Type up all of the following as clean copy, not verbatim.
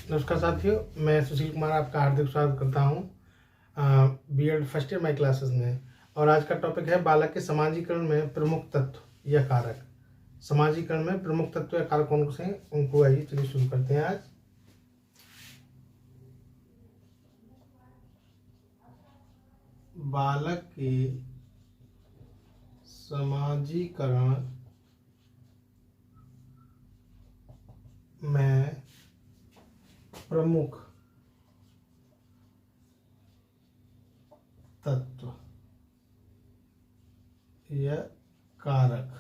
नमस्कार साथियों, मैं सुशील कुमार आपका हार्दिक स्वागत करता हूँ BEd first year my classes में। और आज का टॉपिक है बालक के समाजीकरण में प्रमुख तत्व या कारक। समाजीकरण में प्रमुख तत्व या कारक कौन से हैं, उनको आइए चलिए शुरू करते हैं। आज बालक के समाजीकरण में प्रमुख तत्व या कारक,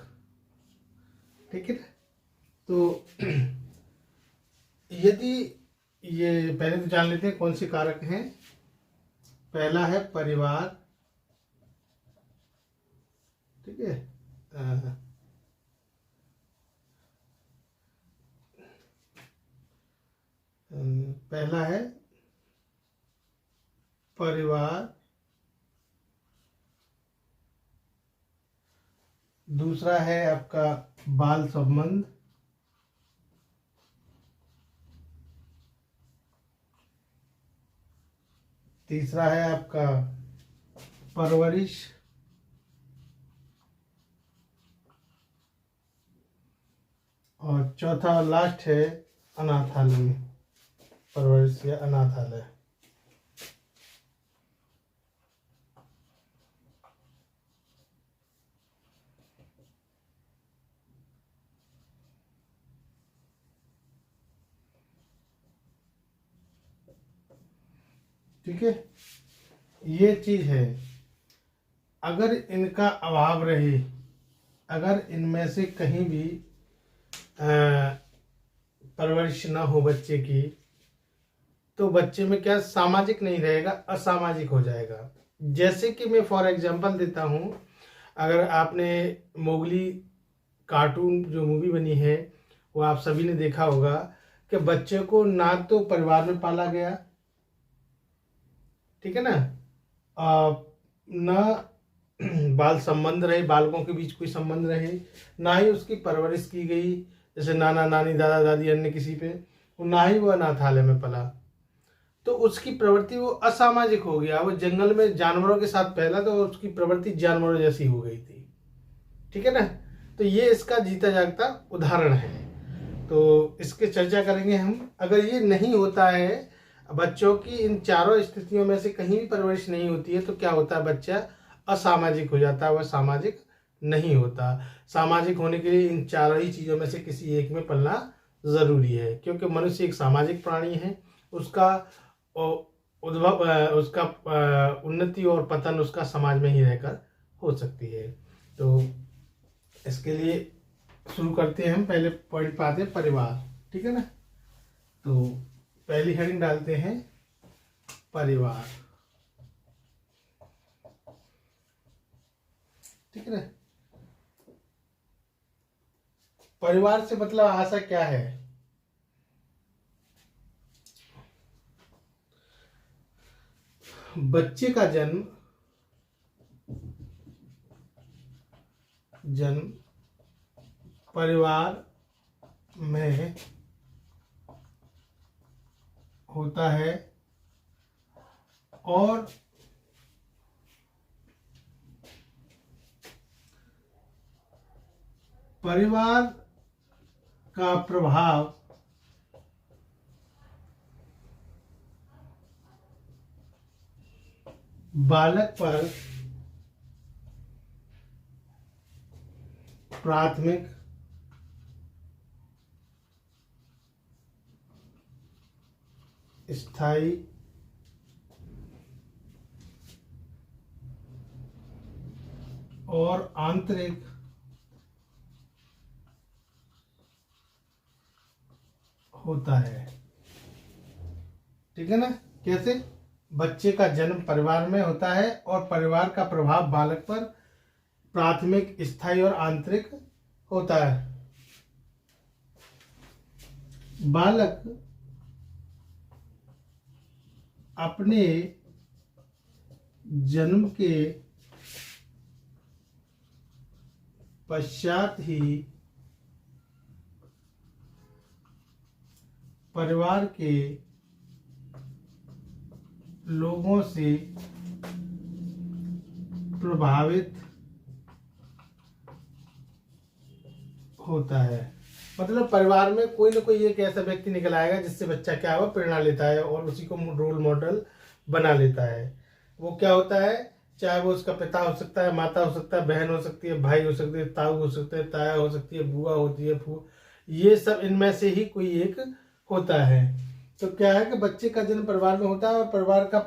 ठीक है। तो यदि ये पहले तो जान लेते हैं कौन से कारक हैं। पहला है परिवार, ठीक है। पहला है परिवार, दूसरा है आपका बाल संबंध, तीसरा है आपका परवरिश, और चौथा और लास्ट है अनाथालय, परवरिश या अनाथालय। ठीक है, ये चीज है। अगर इनका अभाव रहे, अगर इनमें से कहीं भी परवरिश ना हो बच्चे की, तो बच्चे में क्या सामाजिक नहीं रहेगा, असामाजिक हो जाएगा। जैसे कि मैं फॉर एग्जांपल देता हूँ, अगर आपने मोगली कार्टून जो मूवी बनी है वो आप सभी ने देखा होगा कि बच्चे को ना तो परिवार में पाला गया, ठीक है ना, न बाल संबंध रहे, बालकों के बीच कोई संबंध रहे, ना ही उसकी परवरिश की गई जैसे नाना नानी दादा दादी अन्य किसी पे, ना ही वो अनाथालय में पला। तो उसकी प्रवृत्ति वो असामाजिक हो गया, वो जंगल में जानवरों के साथ पहला, तो उसकी प्रवृत्ति जानवरों जैसी हो गई थी, ठीक है ना। तो ये इसका जीता जागता उदाहरण है। तो इसके चर्चा करेंगे हम। अगर ये नहीं होता है, बच्चों की इन चारों स्थितियों में से कहीं भी परवरिश नहीं होती है, तो क्या होता है, बच्चा असामाजिक हो जाता है, वह सामाजिक नहीं होता। सामाजिक होने के लिए इन चारों ही चीज़ों में से किसी एक में पलना जरूरी है, क्योंकि मनुष्य एक सामाजिक प्राणी है। उसका उद्भव, उसका उन्नति और पतन उसका समाज में ही रहकर हो सकती है। तो इसके लिए शुरू करते हैं हम। पहले पॉइंट पाते हैं परिवार, ठीक है ना। तो पहली हेडिंग डालते हैं परिवार, ठीक है ना। परिवार से मतलब आशा क्या है? बच्चे का जन्म परिवार में होता है और परिवार का प्रभाव बालक पर प्राथमिक, स्थायी और आंतरिक होता है, ठीक है ना। कैसे? बच्चे का जन्म परिवार में होता है और परिवार का प्रभाव बालक पर प्राथमिक, स्थायी और आंतरिक होता है। बालक अपने जन्म के पश्चात ही परिवार के लोगों से प्रभावित होता है। मतलब परिवार में कोई ना कोई एक ऐसा व्यक्ति निकल आएगा जिससे बच्चा क्या हुआ प्रेरणा लेता है और उसी को रोल मॉडल बना लेता है। वो क्या होता है, चाहे वो उसका पिता हो सकता है, माता हो सकता है, बहन हो सकती है, भाई हो सकते हैं, ताऊ हो सकते हैं, ताया हो सकती है, बुआ होती है, फू, ये सब इनमें से ही कोई एक होता है। तो क्या है कि बच्चे का जन्म परिवार में होता है और परिवार का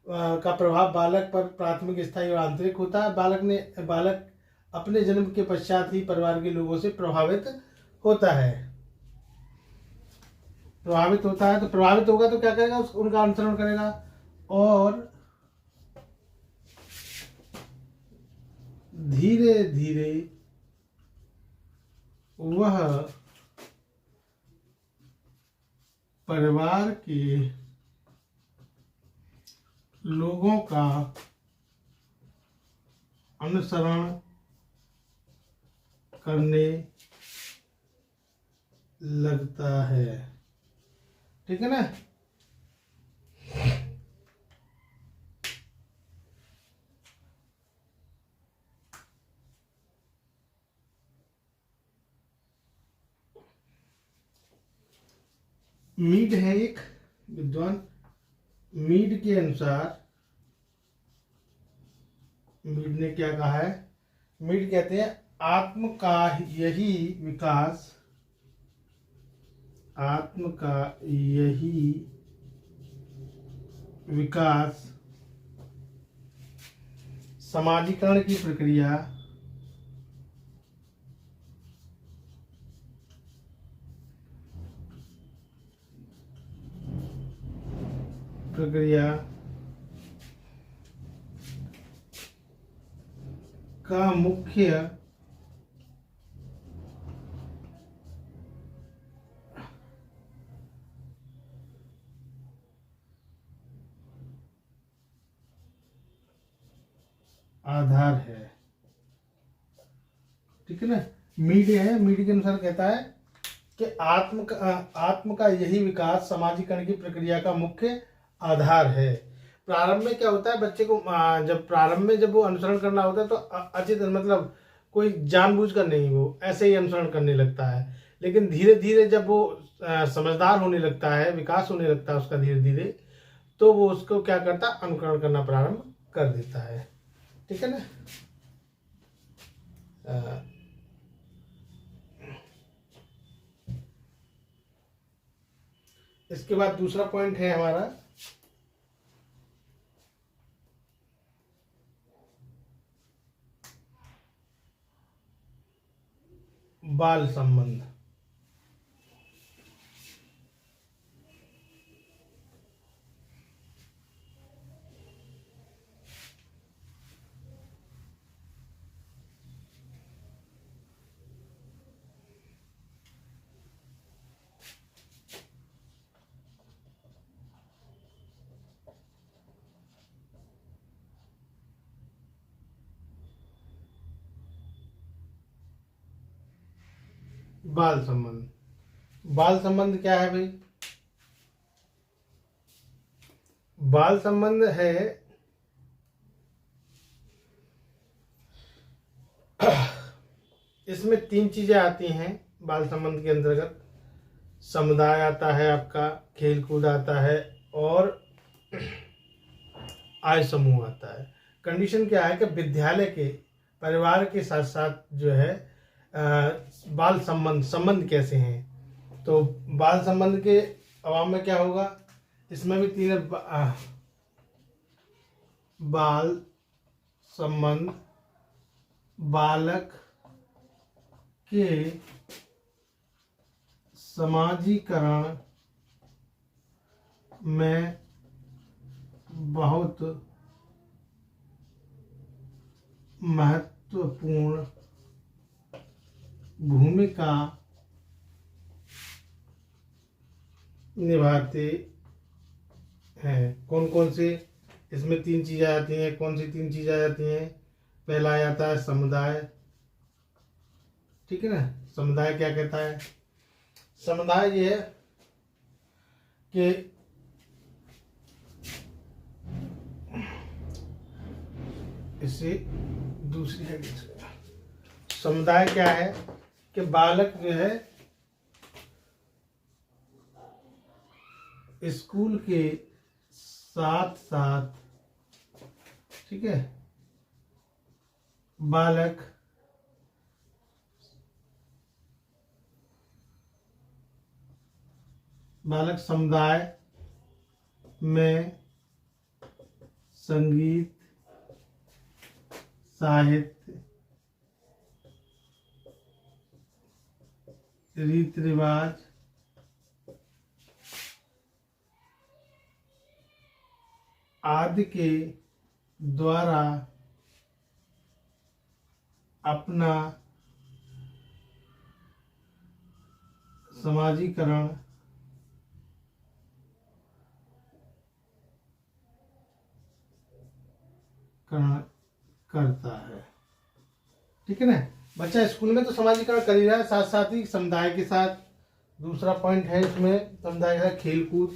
का प्रभाव बालक पर प्राथमिक, स्थायी और आंतरिक होता है। बालक अपने जन्म के पश्चात ही परिवार के लोगों से प्रभावित होता है। तो प्रभावित होगा तो क्या करेगा, उनका अनुसरण करेगा और धीरे धीरे वह परिवार के लोगों का अनुसरण करने लगता है। ठीक है ना। मीड है एक विद्वान, मीड के अनुसार, मीड ने क्या कहा है, मीड कहते हैं आत्म का यही विकास, आत्म का यही विकास समाजीकरण की प्रक्रिया का मुख्य आधार है। ठीक है ना। मीड है, मीड के अनुसार कहता है कि आत्म का यही विकास समाजीकरण की प्रक्रिया का मुख्य आधार है। प्रारंभ में क्या होता है, बच्चे को जब वो अनुसरण करना होता है तो अचेत, मतलब कोई जानबूझकर नहीं, वो ऐसे ही अनुसरण करने लगता है। लेकिन धीरे धीरे जब वो समझदार होने लगता है, विकास होने लगता है उसका धीरे धीरे, तो वो उसको क्या करता है, अनुकरण करना प्रारंभ कर देता है। ठीक है ना। इसके बाद दूसरा पॉइंट है हमारा बाल संबंध। बाल संबंध क्या है भाई? बाल संबंध है इसमें 3 चीजें आती हैं बाल संबंध के अंतर्गत। समुदाय आता है आपका, खेल कूद आता है और आय समूह आता है। कंडीशन क्या है कि विद्यालय के परिवार के साथ साथ जो है बाल संबंध कैसे हैं। तो बाल संबंध के अवाम में क्या होगा, इसमें भी 3 बाल संबंध बालक के समाजीकरण में बहुत महत्वपूर्ण भूमिका निभाते हैं। कौन कौन से इसमें 3 चीजें आती हैं? कौन सी 3 चीजें आती हैं? पहला आता है समुदाय। ठीक है ना। समुदाय क्या कहता है? समुदाय ये है कि इसे दूसरी है, समुदाय क्या है कि बालक जो है स्कूल के साथ साथ, ठीक है, बालक समुदाय में संगीत, साहित्य, रीति रिवाज, आदि के द्वारा अपना समाजीकरण करता है। ठीक है ना, बच्चा स्कूल में तो समाजीकरण कर ही रहा है, साथ साथ ही समुदाय के साथ। दूसरा पॉइंट है इसमें समुदाय का खेल कूद।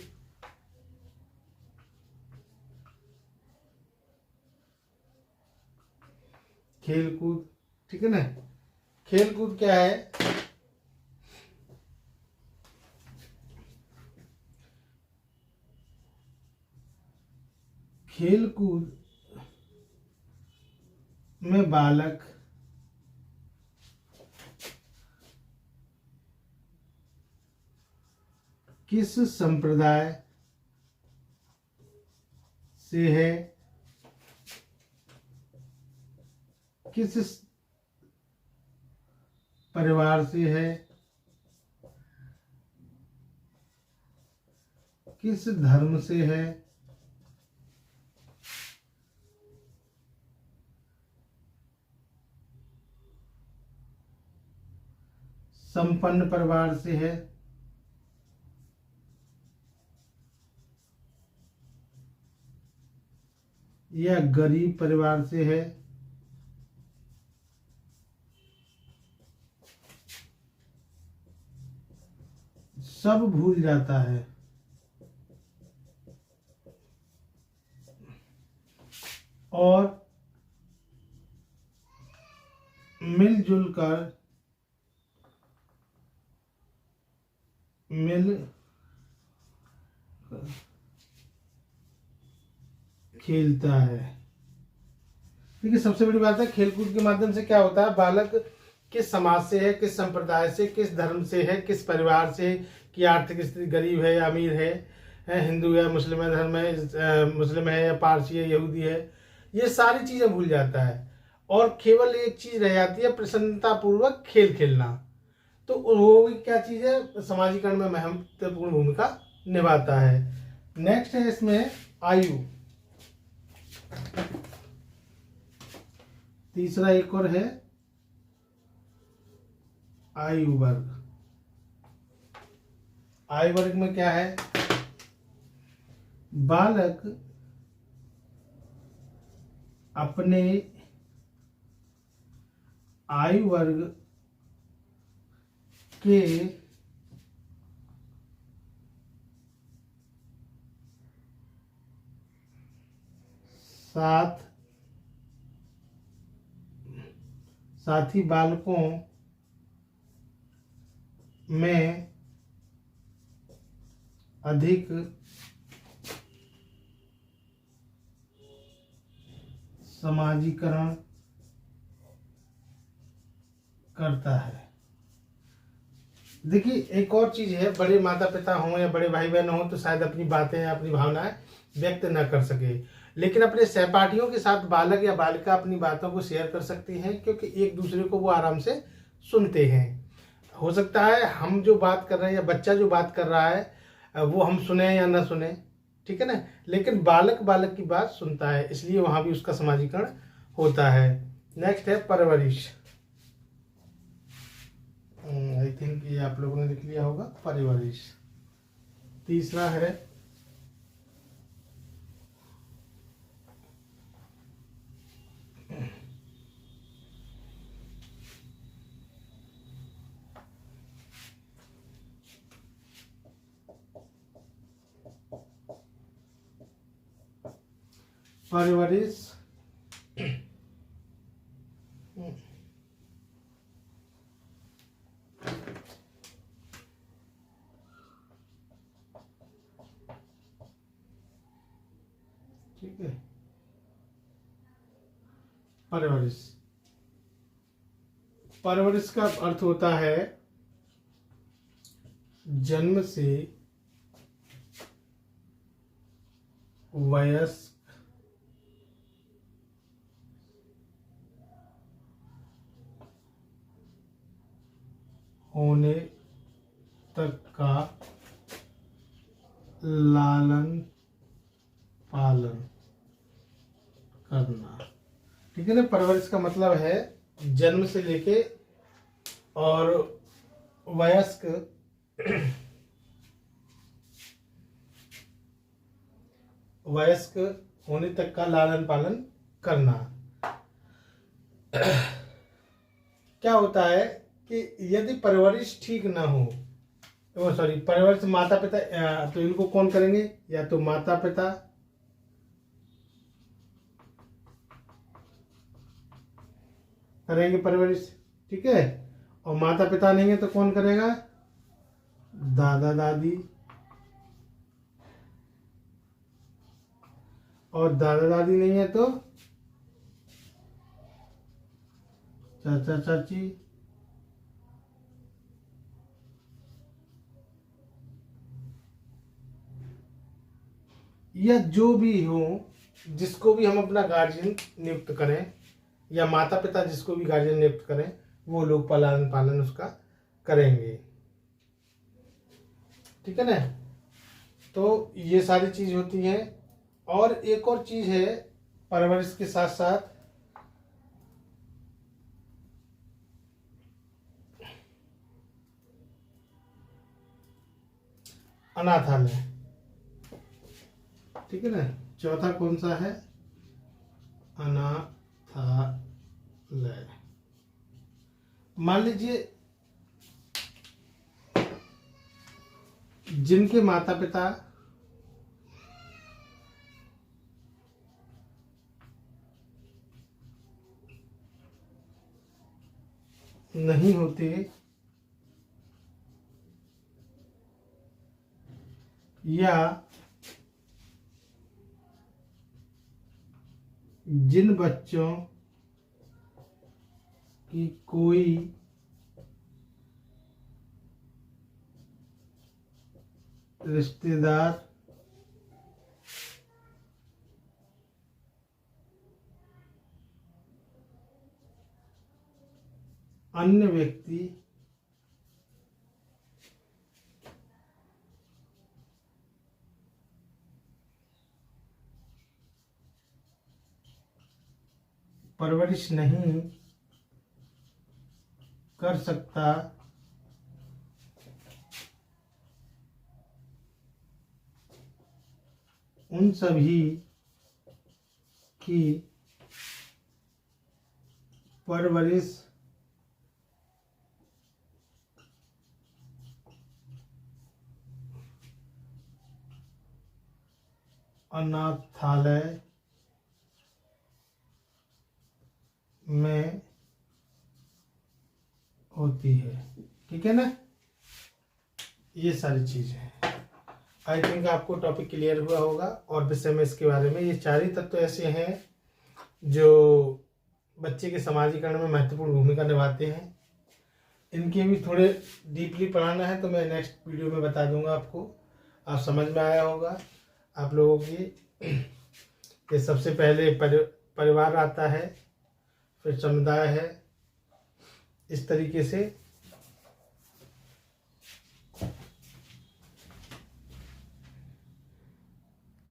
खेल कूद, ठीक है ना, खेल कूद क्या है, खेल कूद में बालक किस संप्रदाय से है, किस परिवार से है, किस धर्म से है, संपन्न परिवार से है, या गरीब परिवार से है, सब भूल जाता है और मिलजुल खेलता है। ठीक है, सबसे बड़ी बात है खेलकूद के माध्यम से क्या होता है, बालक किस समाज से है, किस संप्रदाय से, किस धर्म से है, किस परिवार से, कि आर्थिक स्थिति गरीब है या अमीर है, हिंदू या मुस्लिम है, धर्म है, मुस्लिम है या पारसी है, यहूदी है, ये सारी चीजें भूल जाता है और केवल एक चीज रह जाती है, प्रसन्नता पूर्वक खेल खेलना। तो वो भी क्या चीज है, समाजीकरण में महत्वपूर्ण भूमिका निभाता है। नेक्स्ट है इसमें आयु। तीसरा एक और है आयु वर्ग। आयु वर्ग में क्या है, बालक अपने आयु वर्ग के साथी बालकों में अधिक समाजीकरण करता है। देखिए एक और चीज है, बड़े माता पिता हों या बड़े भाई बहन हों तो शायद अपनी बातें या अपनी भावनाएं व्यक्त न कर सके, लेकिन अपने सहपाठियों के साथ बालक या बालिका अपनी बातों को शेयर कर सकती हैं, क्योंकि एक दूसरे को वो आराम से सुनते हैं। हो सकता है हम जो बात कर रहे हैं या बच्चा जो बात कर रहा है वो हम सुने या ना सुने, ठीक है ना, लेकिन बालक बालक की बात सुनता है, इसलिए वहां भी उसका समाजीकरण होता है। नेक्स्ट है परवरिश। आई थिंक ये आप लोगों ने लिख लिया होगा, परवरिश। तीसरा है परवरिश ठीक है, परवरिश, परवरिश का अर्थ होता है जन्म से वयस्क होने तक का लालन पालन करना। ठीक है ना। परवरिश का मतलब है जन्म से लेके और वयस्क वयस्क होने तक का लालन पालन करना। क्या होता है कि यदि परवरिश ठीक ना हो, सॉरी, परवरिश माता पिता, तो इनको कौन करेंगे? या तो माता पिता करेंगे परवरिश, ठीक है, और माता पिता नहीं है तो कौन करेगा? दादा दादी, और दादा दादी नहीं है तो चाचा चाची, या जो भी हो, जिसको भी हम अपना गार्जियन नियुक्त करें, या माता पिता जिसको भी गार्जियन नियुक्त करें, वो लोग पालन पालन उसका करेंगे। ठीक है ना। तो ये सारी चीज होती है। और एक और चीज है परवरिश के साथ साथ, अनाथालय। ठीक है ना। चौथा कौन सा है? अनाथालय। मान लीजिए जिनके माता पिता नहीं होते या जिन बच्चों की कोई रिश्तेदार अन्य व्यक्ति परवरिश नहीं कर सकता, उन सभी की परवरिश अनाथालय में होती है। ठीक है ना। ये सारी चीज है। आई थिंक आपको टॉपिक क्लियर हुआ होगा। और विषय में इसके बारे में, ये चार ही तत्व ऐसे हैं जो बच्चे के समाजीकरण में महत्वपूर्ण भूमिका निभाते हैं। इनके भी थोड़े डीपली पढ़ाना है तो मैं नेक्स्ट वीडियो में बता दूंगा आपको। आप समझ में आया होगा आप लोगों की कि सबसे पहले परिवार आता है, फिर समुदाय है, इस तरीके से